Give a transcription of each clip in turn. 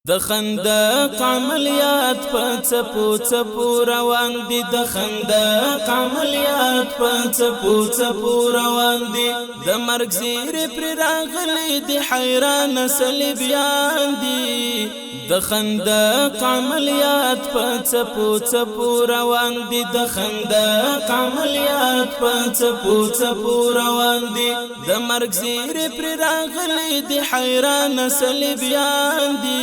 د خندق عملیات په څپو څپو روان دي د خندق عملیات په څپو څپو روان دي د مرګ زیری پر راغلي دي حیران صلیبیان دي د خندق عملیات په څپو څپو روان دي د خندق عملیات په څپو څپو روان دي د مرګ زیری پر راغلي دي حیران صلیبیان دي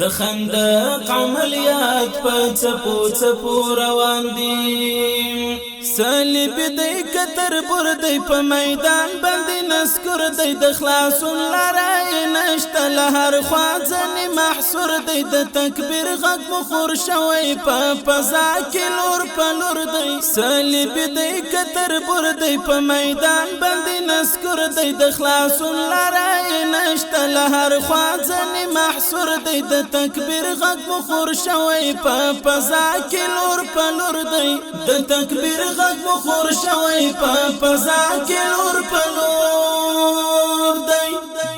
د خندق عملیات په څپو څپو روان دي صلیب دی کتر بر دی په میدان باندې نسکور دی د خلاصون لارای نشته له هر خوا ځنې محصور دی د تکبیر غږ مخور شوی په فضا کې لور په لور دی صلیب دی کتر بر دی په میدان باندې نسکور دی د خلاصون لارای نشته له هر خوا ځنې محصور دی د تکبیر غږ مخور شوی په فضا کې لور په لور دی د تکبیر غږ مخور شوی په فضا کې لور په لور دی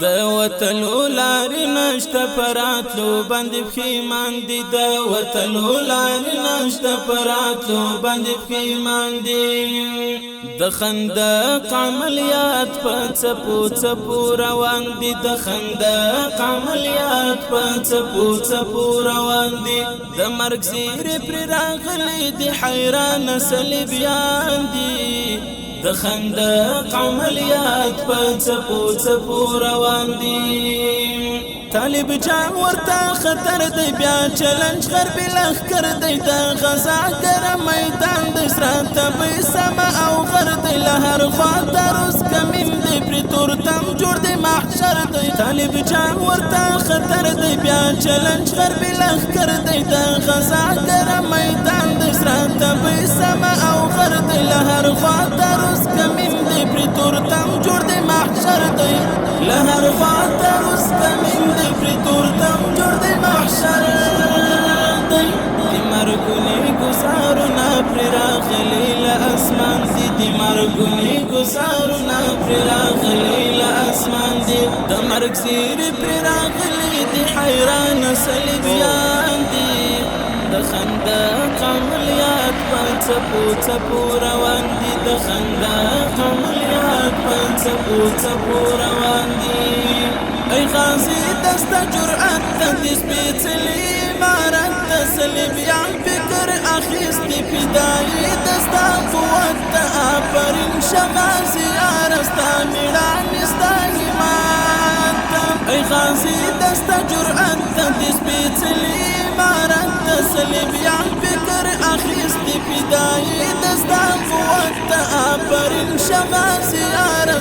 د وتلو لارې نشته پراتلو باندې پښیمان دي د وتلو لارې نشته پراتلو باندې پښیمان دي د خندق عملیات په څپو څپو روان دي د خندق عملیات په څپو څپو روان دي د مرګ زیری پر راغلي دي حیران صلیبیان دي د خندق عملیات په څپو څپو روان دي طالب جان ورته خطر دی بیا چلنج غربي لښکر دی د غزا ګره میدان د سره تبۍ سمه او غر دی له هر خوا دروس کمین دی پرې تورتم جوړ دی محشر دی طالب جان ورته خطر دی بیا چلنج غربي لښکر دی د غزا ګره میدان د سره تبۍ سمه او غر دی له هر خوا دروس کمین دی پرې تورتم جوړ دی محشر دی له هر خوا دروس کمین دی پرې تورتم جوړ دی محشر دی د مرګونې ګزارونه پرې راغلي له اسمان دي د مرګونې ګزارونه پرې راغلي له اسمان دي د مرګ زیری پرې راغلي دي حیران صلیبیان دي د خندق عملیات په څپو څپو روان دي د خندق عملیات په څپو څپو روان دي ای غازی دسته جرأت ته د سپېڅلي عمارت ته صلیبیان فکر اخیستې فدایي دسته قوت ته آفرین شه غازي یاره ستا مېړانې ستا ایمان ته ای غازی دسته جرأت ته د سپېڅلي عمارت ته صلیبیان فکر اخیستې فدایي دسته قوت ته آفرین شه غازي یاره